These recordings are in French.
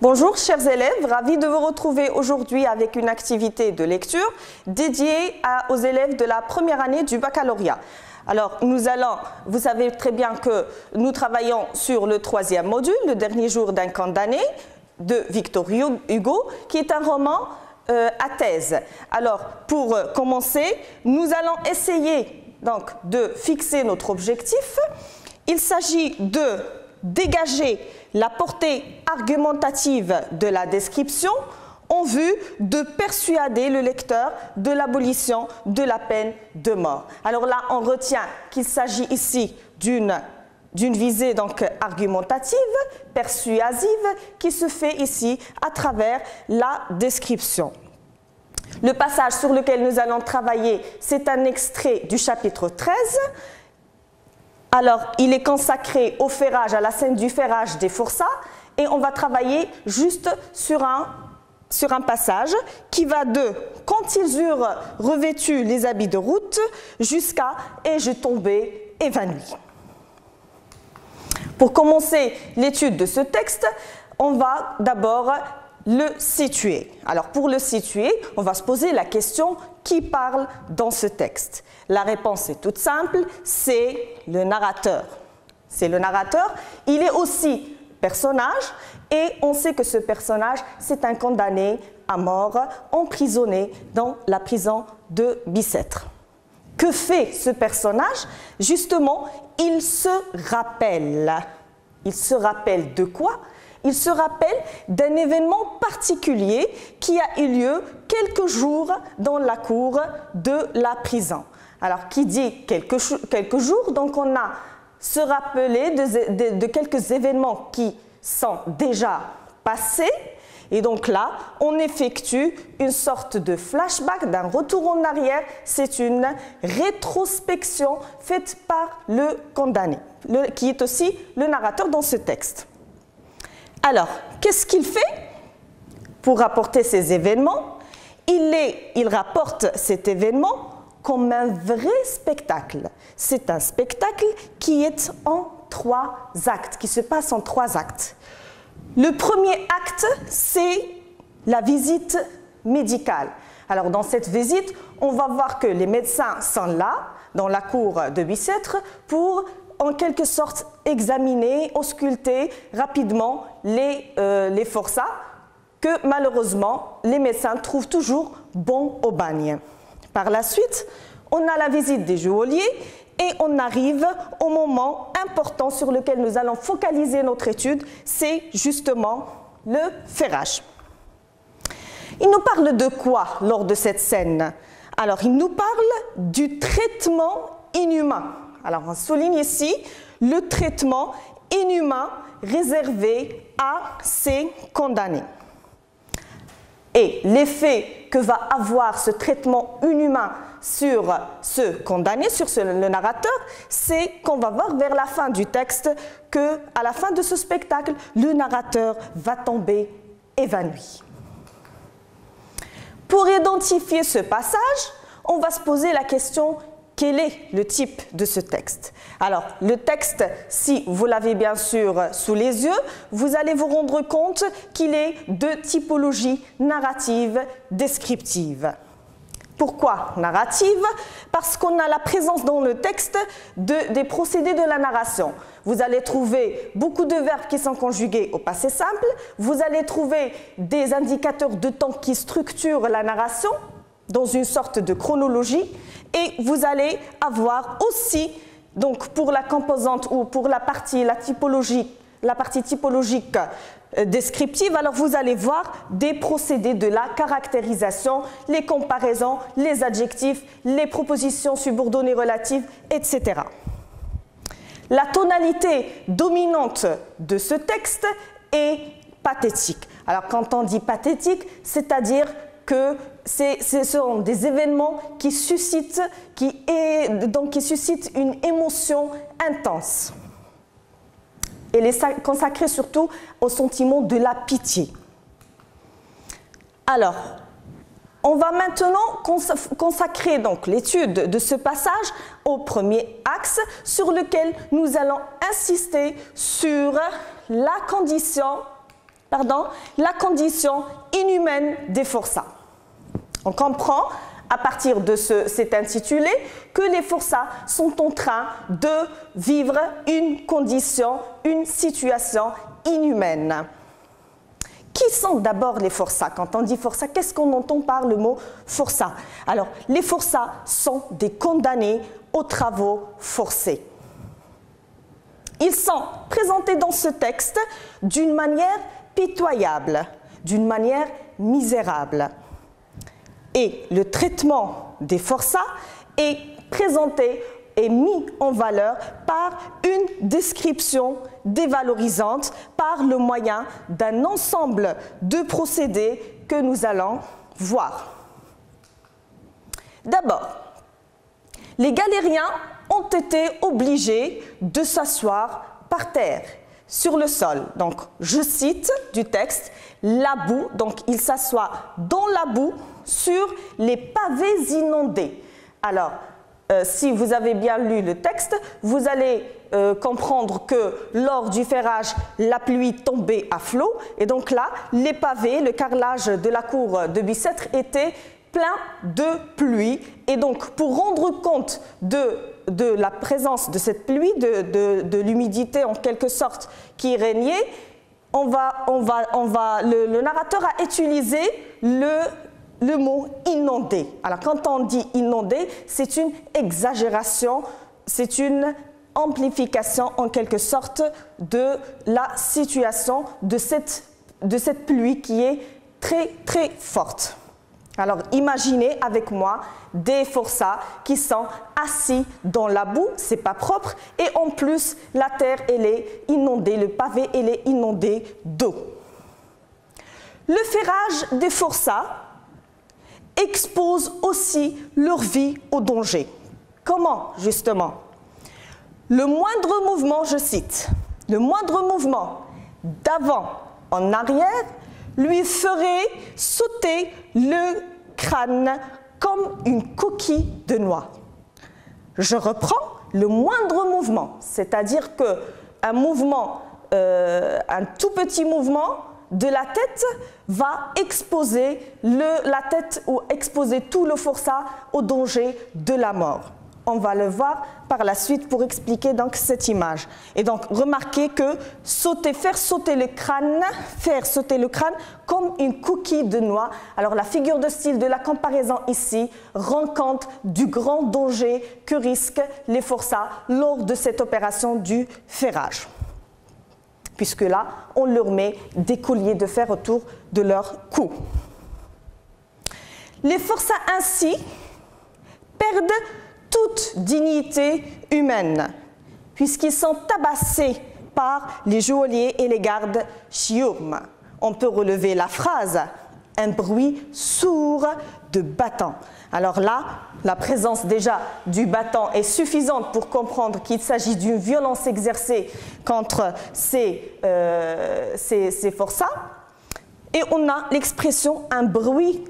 Bonjour chers élèves, ravi de vous retrouver aujourd'hui avec une activité de lecture dédiée aux élèves de la première année du baccalauréat. Alors vous savez très bien que nous travaillons sur le 3e module, le dernier jour d'un camp d'année de Victor Hugo, qui est un roman à thèse. Alors pour commencer, nous allons essayer donc de fixer notre objectif. Il s'agit de dégager la portée argumentative de la description en vue de persuader le lecteur de l'abolition de la peine de mort. Alors là, on retient qu'il s'agit ici d'une visée donc argumentative, persuasive, qui se fait ici à travers la description. Le passage sur lequel nous allons travailler, c'est un extrait du chapitre 13. Alors, il est consacré au ferrage, à la scène du ferrage des forçats, et on va travailler juste sur un passage qui va de « quand ils eurent revêtu les habits de route » jusqu'à « et je tombais évanoui ». Pour commencer l'étude de ce texte, on va d'abord le situer. Alors pour le situer, on va se poser la question « qui parle dans ce texte ?» La réponse est toute simple, c'est le narrateur. C'est le narrateur, il est aussi personnage et on sait que ce personnage, c'est un condamné à mort, emprisonné dans la prison de Bicêtre. Que fait ce personnage? Justement, il se rappelle. Il se rappelle de quoi? Il se rappelle d'un événement particulier qui a eu lieu quelques jours dans la cour de la prison. Alors, qui dit quelques jours, donc on a se rappeler de quelques événements qui sont déjà passés. Et donc là, on effectue une sorte de flashback, d'un retour en arrière. C'est une rétrospection faite par le condamné, qui est aussi le narrateur dans ce texte. Alors, qu'est-ce qu'il fait pour rapporter ces événements? Il rapporte cet événement comme un vrai spectacle. C'est un spectacle qui est en 3 actes, qui se passe en 3 actes. Le premier acte, c'est la visite médicale. Alors, dans cette visite, on va voir que les médecins sont là, dans la cour de Bicêtre, pour en quelque sorte examiner, ausculter rapidement les forçats que malheureusement les médecins trouvent toujours bons au bagne. Par la suite, on a la visite des geôliers et on arrive au moment important sur lequel nous allons focaliser notre étude, c'est justement le ferrage. Il nous parle de quoi lors de cette scène? Alors, il nous parle du traitement inhumain. Alors, on souligne ici le traitement inhumain réservé à ces condamnés. Et l'effet que va avoir ce traitement inhumain sur ce condamné, sur le narrateur, c'est qu'on va voir vers la fin du texte qu'à la fin de ce spectacle, le narrateur va tomber évanoui. Pour identifier ce passage, on va se poser la question: quel est le type de ce texte? Alors, le texte, si vous l'avez bien sûr sous les yeux, vous allez vous rendre compte qu'il est de typologie narrative descriptive. Pourquoi narrative? Parce qu'on a la présence dans le texte des procédés de la narration. Vous allez trouver beaucoup de verbes qui sont conjugués au passé simple, vous allez trouver des indicateurs de temps qui structurent la narration dans une sorte de chronologie, et vous allez avoir aussi, donc pour la composante ou pour la partie typologique descriptive, alors vous allez voir des procédés de la caractérisation, les comparaisons, les adjectifs, les propositions subordonnées relatives, etc. La tonalité dominante de ce texte est pathétique. Alors quand on dit pathétique, c'est-à-dire que ce sont des événements qui suscitent une émotion intense. Elle est consacrée surtout au sentiment de la pitié. Alors, on va maintenant consacrer donc l'étude de ce passage au premier axe sur lequel nous allons insister sur la condition la condition inhumaine des forçats. On comprend à partir de cet intitulé que les forçats sont en train de vivre une condition, une situation inhumaine. Qui sont d'abord les forçats? Quand on dit forçats, qu'est-ce qu'on entend par le mot forçat? Alors, les forçats sont des condamnés aux travaux forcés. Ils sont présentés dans ce texte d'une manière pitoyable, d'une manière misérable. Et le traitement des forçats est présenté et mis en valeur par une description dévalorisante par le moyen d'un ensemble de procédés que nous allons voir. D'abord, les galériens ont été obligés de s'asseoir par terre, sur le sol. Donc, je cite du texte, la boue, donc ils s'assoient dans la boue sur les pavés inondés. Alors, si vous avez bien lu le texte, vous allez comprendre que lors du ferrage, la pluie tombait à flot. Et donc là, les pavés, le carrelage de la cour de Bicêtre était plein de pluie. Et donc, pour rendre compte de la présence de cette pluie, de l'humidité en quelque sorte qui régnait, le narrateur a utilisé le mot inondé. Alors quand on dit inondé, c'est une exagération, c'est une amplification en quelque sorte de la situation de cette pluie qui est très très forte. Alors imaginez avec moi des forçats qui sont assis dans la boue, c'est pas propre, et en plus la terre elle est inondée, le pavé elle est inondé d'eau. Le ferrage des forçats expose aussi leur vie au danger. Comment, justement? Le moindre mouvement, je cite, le moindre mouvement d'avant en arrière lui ferait sauter le crâne comme une coquille de noix. Je reprends, le moindre mouvement, c'est-à-dire qu'un mouvement, un tout petit mouvement de la tête va exposer la tête ou exposer tout le forçat au danger de la mort. On va le voir par la suite pour expliquer donc cette image. Et donc remarquez que faire sauter le crâne comme une coquille de noix. Alors la figure de style de la comparaison ici rend compte du grand danger que risquent les forçats lors de cette opération du ferrage. Puisque là, on leur met des colliers de fer autour de leur cou. Les forçats ainsi perdent toute dignité humaine, puisqu'ils sont tabassés par les geôliers et les gardes chiourmes. On peut relever la phrase « un bruit sourd de bâton ». Alors là, la présence déjà du bâton est suffisante pour comprendre qu'il s'agit d'une violence exercée contre ces forçats. Et on a l'expression « un bruit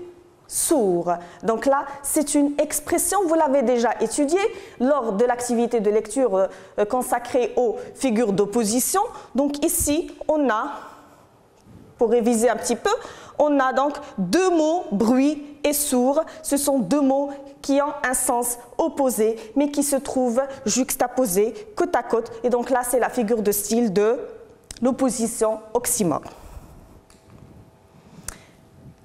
sourd ». Donc là, c'est une expression, vous l'avez déjà étudiée lors de l'activité de lecture consacrée aux figures d'opposition. Donc ici, on a, pour réviser un petit peu, on a donc deux mots, bruit et sourd. Ce sont deux mots qui ont un sens opposé, mais qui se trouvent juxtaposés côte à côte. Et donc là, c'est la figure de style de l'opposition oxymore.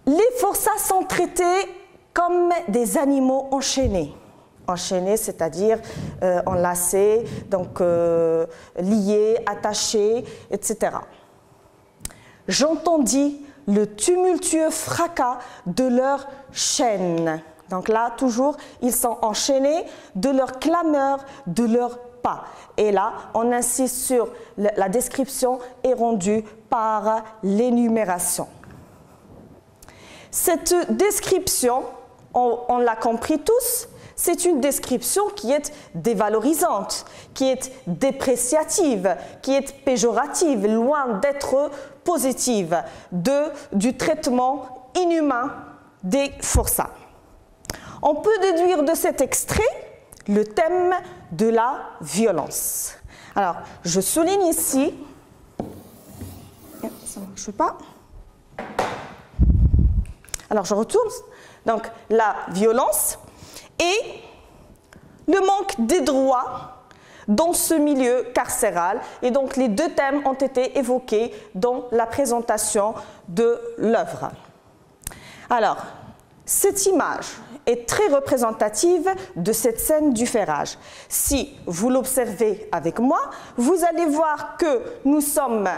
Les forçats sont traités comme des animaux enchaînés. Enchaînés, c'est-à-dire enlacés, donc liés, attachés, etc. J'entendis le tumultueux fracas de leurs chaînes. Donc là, toujours, ils sont enchaînés de leur clameur, de leurs pas. Et là, on insiste sur la description est rendue par l'énumération. Cette description, on l'a compris tous, c'est une description qui est dévalorisante, qui est dépréciative, qui est péjorative, loin d'être positive du traitement inhumain des forçats. On peut déduire de cet extrait le thème de la violence. Alors, je souligne ici, ça ne marche pas. Alors je retourne. Donc la violence et le manque des droits dans ce milieu carcéral. Et donc les deux thèmes ont été évoqués dans la présentation de l'œuvre. Alors, cette image est très représentative de cette scène du ferrage. Si vous l'observez avec moi, vous allez voir que nous sommes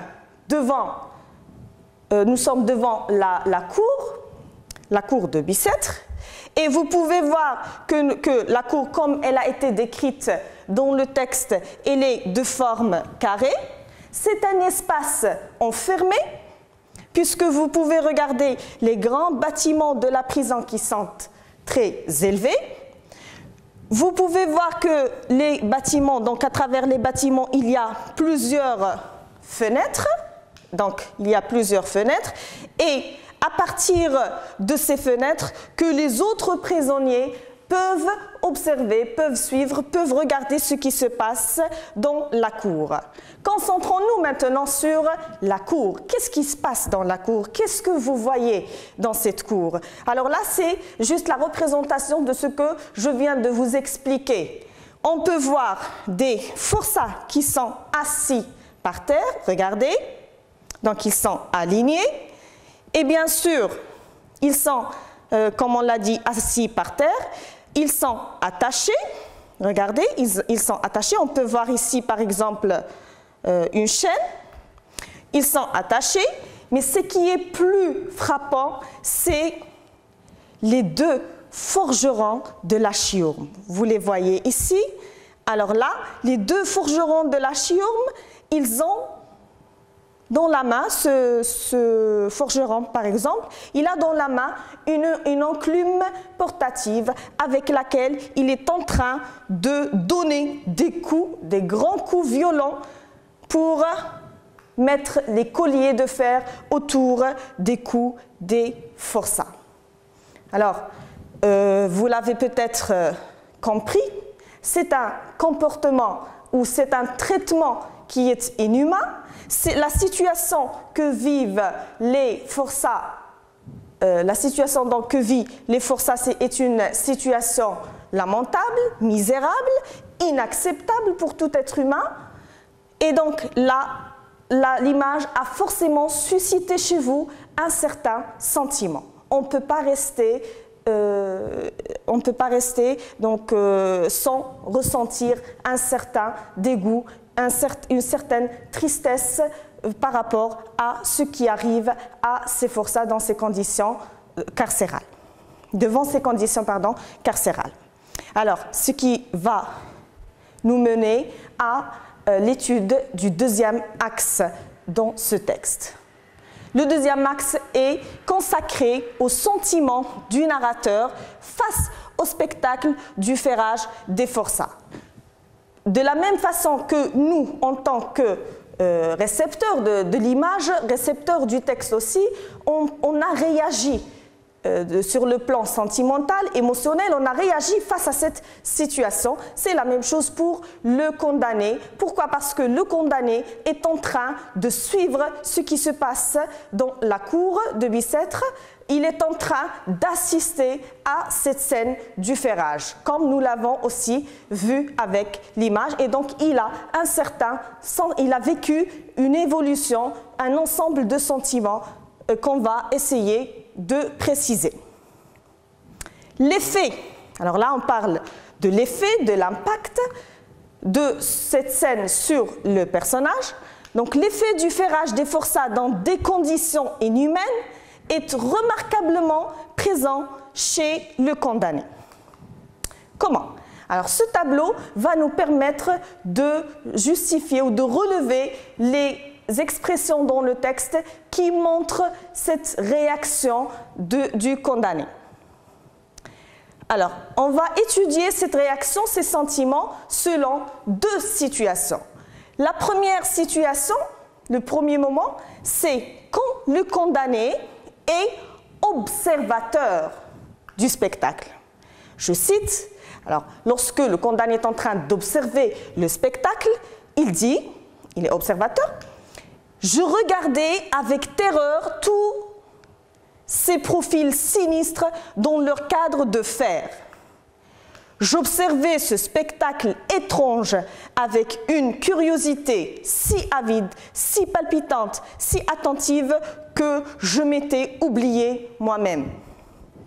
devant la cour de Bicêtre, et vous pouvez voir que la cour, comme elle a été décrite dans le texte, elle est de forme carrée. C'est un espace enfermé, puisque vous pouvez regarder les grands bâtiments de la prison qui sont très élevés. Vous pouvez voir que les bâtiments, donc à travers les bâtiments, il y a plusieurs fenêtres. Donc, il y a plusieurs fenêtres. Et à partir de ces fenêtres, que les autres prisonniers peuvent observer, peuvent suivre, peuvent regarder ce qui se passe dans la cour. Concentrons-nous maintenant sur la cour. Qu'est-ce qui se passe dans la cour? Qu'est-ce que vous voyez dans cette cour? Alors là, c'est juste la représentation de ce que je viens de vous expliquer. On peut voir des forçats qui sont assis par terre, regardez. Donc, ils sont alignés. Et bien sûr, ils sont, comme on l'a dit, assis par terre. Ils sont attachés. Regardez, ils sont attachés. On peut voir ici, par exemple, une chaîne. Ils sont attachés. Mais ce qui est plus frappant, c'est les deux forgerons de la Chiourme. Vous les voyez ici. Alors là, les deux forgerons de la Chiourme, ils ont dans la main, ce forgeron par exemple, il a dans la main une enclume portative avec laquelle il est en train de donner des coups, des grands coups violents pour mettre les colliers de fer autour des coups des forçats. Alors, vous l'avez peut-être compris, c'est un comportement ou c'est un traitement qui est inhumain. C'est la situation que vivent les forçats, la situation donc que vivent les forçats, est une situation lamentable, misérable, inacceptable pour tout être humain. Et donc l'image a forcément suscité chez vous un certain sentiment. On ne peut pas rester donc, sans ressentir un certain dégoût, une certaine tristesse par rapport à ce qui arrive à ces forçats dans ces conditions carcérales, devant ces conditions carcérales. Alors, ce qui va nous mener à l'étude du deuxième axe dans ce texte. Le deuxième axe est consacré au sentiment du narrateur face au spectacle du ferrage des forçats. De la même façon que nous, en tant que récepteurs de l'image, récepteurs du texte aussi, on a réagi sur le plan sentimental, émotionnel, on a réagi face à cette situation. C'est la même chose pour le condamné. Pourquoi? Parce que le condamné est en train de suivre ce qui se passe dans la cour de Bicêtre. Il est en train d'assister à cette scène du ferrage, comme nous l'avons aussi vu avec l'image. Et donc, il a vécu une évolution, un ensemble de sentiments qu'on va essayer de préciser. L'effet, alors là on parle de l'effet, de l'impact de cette scène sur le personnage. Donc l'effet du ferrage des forçats dans des conditions inhumaines est remarquablement présent chez le condamné. Comment? Alors ce tableau va nous permettre de justifier ou de relever les expressions dans le texte qui montrent cette réaction du condamné. Alors, on va étudier cette réaction, ces sentiments, selon deux situations. La première situation, le premier moment, c'est quand le condamné est observateur du spectacle. Je cite, alors, lorsque le condamné est en train d'observer le spectacle, il dit, il est observateur, Je regardais avec terreur tous ces profils sinistres dans leur cadre de fer. J'observais ce spectacle étrange avec une curiosité si avide, si palpitante, si attentive que je m'étais oublié moi-même.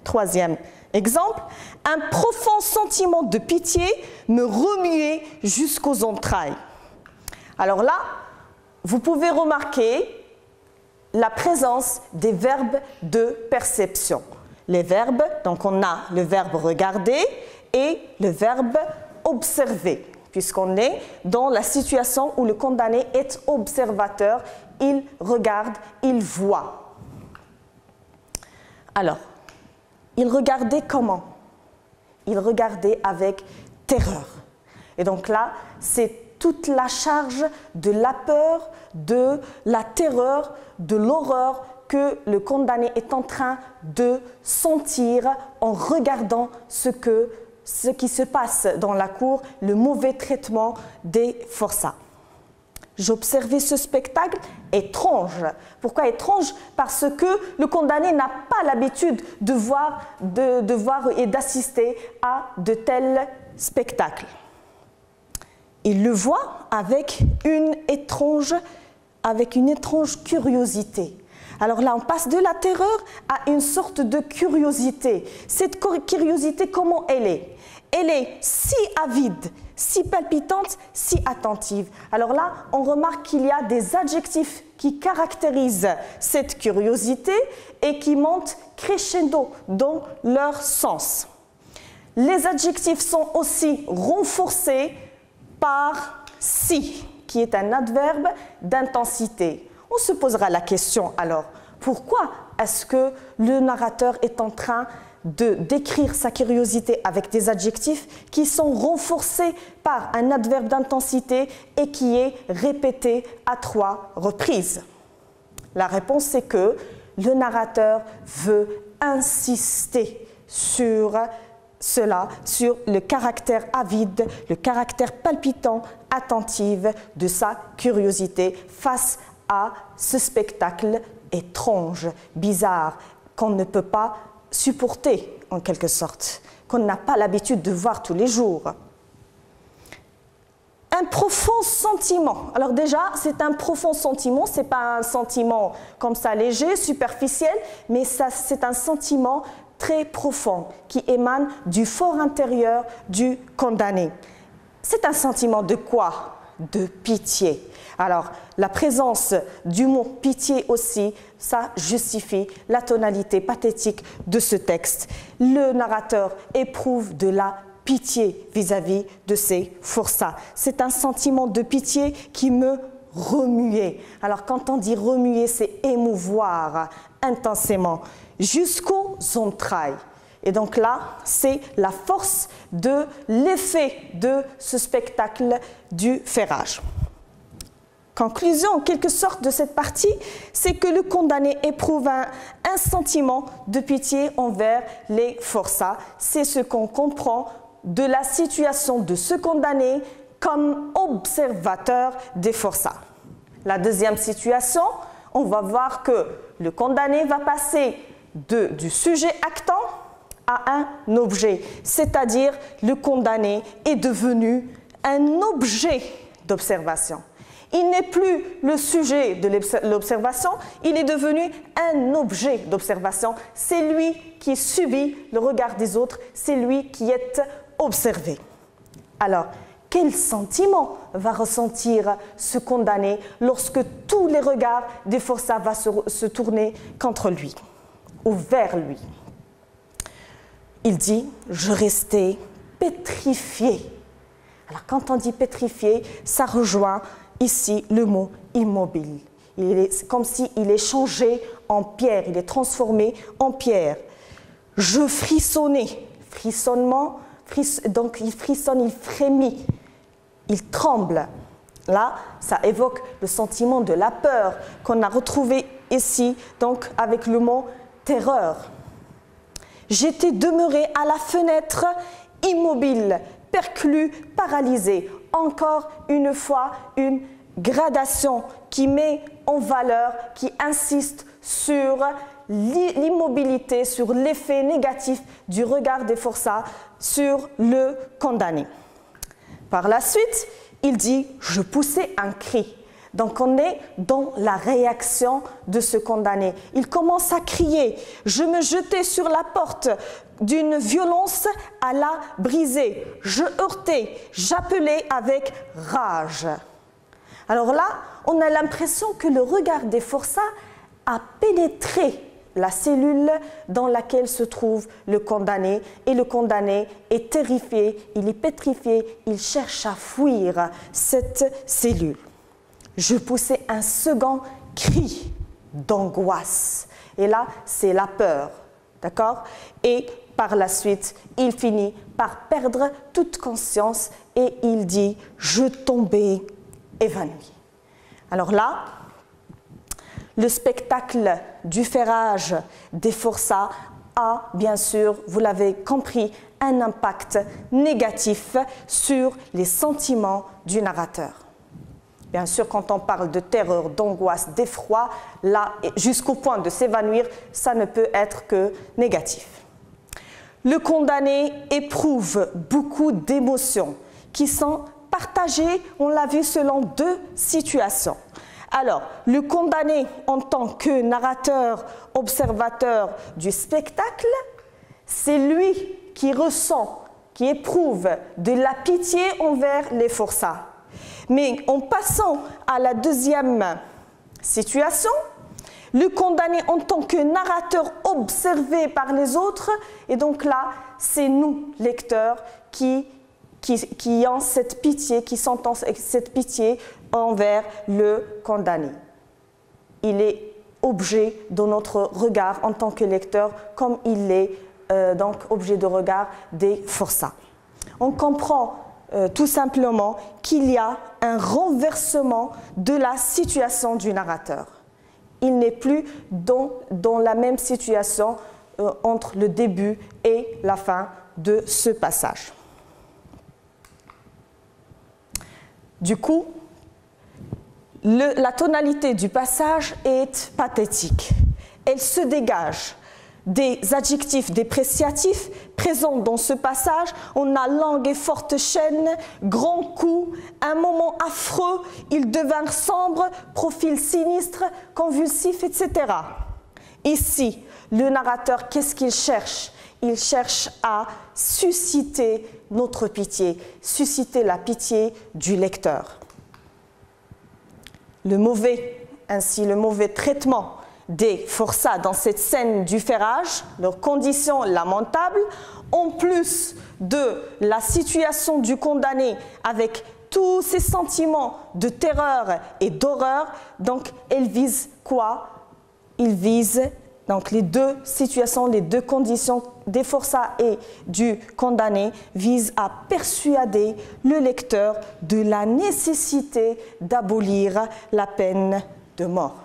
Troisième exemple, un profond sentiment de pitié me remuait jusqu'aux entrailles. Alors là, vous pouvez remarquer la présence des verbes de perception. Les verbes, donc on a le verbe regarder et le verbe observer, puisqu'on est dans la situation où le condamné est observateur, il regarde, il voit. Alors, il regardait comment? Il regardait avec terreur. Et donc là, c'est toute la charge de la peur, de la terreur, de l'horreur que le condamné est en train de sentir en regardant ce qui se passe dans la cour, le mauvais traitement des forçats. J'observais ce spectacle étrange. Pourquoi étrange? Parce que le condamné n'a pas l'habitude de voir et d'assister à de tels spectacles. Il le voit avec une étrange curiosité. Alors là, on passe de la terreur à une sorte de curiosité. Cette curiosité, comment elle est? Elle est si avide, si palpitante, si attentive. Alors là, on remarque qu'il y a des adjectifs qui caractérisent cette curiosité et qui montent crescendo dans leur sens. Les adjectifs sont aussi renforcés par si, qui est un adverbe d'intensité. On se posera la question alors, pourquoi est-ce que le narrateur est en train de décrire sa curiosité avec des adjectifs qui sont renforcés par un adverbe d'intensité et qui est répété à 3 reprises? La réponse c'est que le narrateur veut insister sur cela, sur le caractère avide, le caractère palpitant, attentif de sa curiosité face à ce spectacle étrange, bizarre, qu'on ne peut pas supporter en quelque sorte, qu'on n'a pas l'habitude de voir tous les jours. Un profond sentiment. Alors déjà, c'est un profond sentiment, ce n'est pas un sentiment comme ça léger, superficiel, mais c'est un sentiment très profond qui émane du fort intérieur du condamné. C'est un sentiment de quoi? De pitié. Alors, la présence du mot pitié aussi, ça justifie la tonalité pathétique de ce texte. Le narrateur éprouve de la pitié vis-à-vis de ses forçats. C'est un sentiment de pitié qui me remuait. Alors, quand on dit remuer, c'est émouvoir intensément jusqu'aux entrailles. Et donc là, c'est la force de l'effet de ce spectacle du ferrage. Conclusion, en quelque sorte, de cette partie, c'est que le condamné éprouve un sentiment de pitié envers les forçats. C'est ce qu'on comprend de la situation de ce condamné comme observateur des forçats. La deuxième situation, on va voir que le condamné va passer du sujet actant à un objet, c'est-à-dire le condamné est devenu un objet d'observation. Il n'est plus le sujet de l'observation, il est devenu un objet d'observation. C'est lui qui subit le regard des autres, c'est lui qui est observé. Alors, quel sentiment va ressentir ce condamné lorsque tous les regards des forçats vont se tourner contre lui ou vers lui? Il dit « Je restais pétrifié ». Alors, quand on dit pétrifié, ça rejoint ici le mot immobile. C'est comme s'il est changé en pierre, il est transformé en pierre. Je frissonnais, frissonnement, donc il frissonne, il frémit, il tremble. Là, ça évoque le sentiment de la peur qu'on a retrouvé ici, donc avec le mot terreur. J'étais demeuré à la fenêtre, immobile, perclus, paralysés. Encore une fois, une gradation qui met en valeur, qui insiste sur l'immobilité, sur l'effet négatif du regard des forçats sur le condamné. Par la suite, il dit « je poussais un cri ». Donc on est dans la réaction de ce condamné. Il commence à crier « je me jetais sur la porte d'une violence à la briser, je heurtais, j'appelais avec rage ». Alors là, on a l'impression que le regard des forçats a pénétré la cellule dans laquelle se trouve le condamné, et le condamné est terrifié, il est pétrifié, il cherche à fuir cette cellule. Je poussais un second cri d'angoisse. Et là, c'est la peur, d'accord? Et par la suite, il finit par perdre toute conscience et il dit « je tombais évanoui ». Alors là, le spectacle du ferrage des forçats a, bien sûr, vous l'avez compris, un impact négatif sur les sentiments du narrateur. Bien sûr, quand on parle de terreur, d'angoisse, d'effroi, là, jusqu'au point de s'évanouir, ça ne peut être que négatif. Le condamné éprouve beaucoup d'émotions qui sont partagées, on l'a vu, selon deux situations. Alors, le condamné en tant que narrateur, observateur du spectacle, c'est lui qui ressent, qui éprouve de la pitié envers les forçats. Mais en passant à la deuxième situation, le condamné en tant que narrateur observé par les autres, et donc là, c'est nous, lecteurs, qui ont cette pitié, qui sentent cette pitié envers le condamné. Il est objet de notre regard en tant que lecteur, comme il est donc objet de regard des forçats. On comprend tout simplement qu'il y a un renversement de la situation du narrateur. Il n'est plus dans la même situation entre le début et la fin de ce passage. Du coup, la tonalité du passage est pathétique. Elle se dégage des adjectifs dépréciatifs présents dans ce passage. On a langue et forte chaîne, grand coup, un moment affreux, ils devinrent sombres, profil sinistre, convulsif, etc. Ici, le narrateur, qu'est-ce qu'il cherche? Il cherche à susciter notre pitié, susciter la pitié du lecteur. Le mauvais traitement des forçats dans cette scène du ferrage, leurs conditions lamentables, en plus de la situation du condamné avec tous ces sentiments de terreur et d'horreur, donc elle vise quoi? Il vise donc les deux situations, les deux conditions des forçats et du condamné visent à persuader le lecteur de la nécessité d'abolir la peine de mort.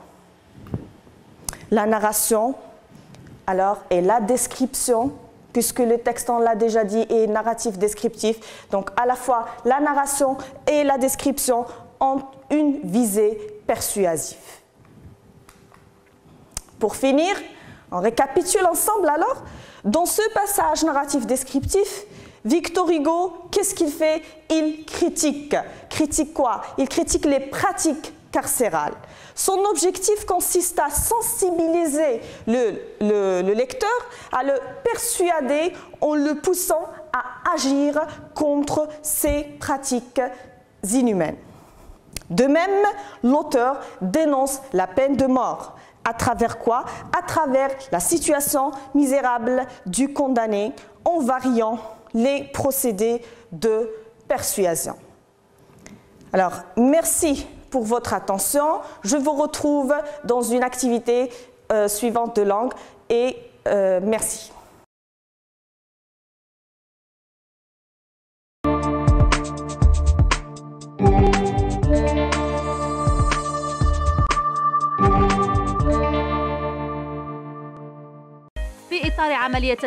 La narration, alors, et la description, puisque le texte, on l'a déjà dit, est narratif descriptif. Donc, à la fois, la narration et la description ont une visée persuasive. Pour finir, on récapitule ensemble alors. Dans ce passage narratif descriptif, Victor Hugo, qu'est-ce qu'il fait? Il critique. Critique quoi? Il critique les pratiques carcérales. Son objectif consiste à sensibiliser le lecteur, à le persuader en le poussant à agir contre ces pratiques inhumaines. De même, l'auteur dénonce la peine de mort. À travers quoi? À travers la situation misérable du condamné en variant les procédés de persuasion. Alors, merci pour votre attention. Je vous retrouve dans une activité suivante de langue et merci. في إطار عملية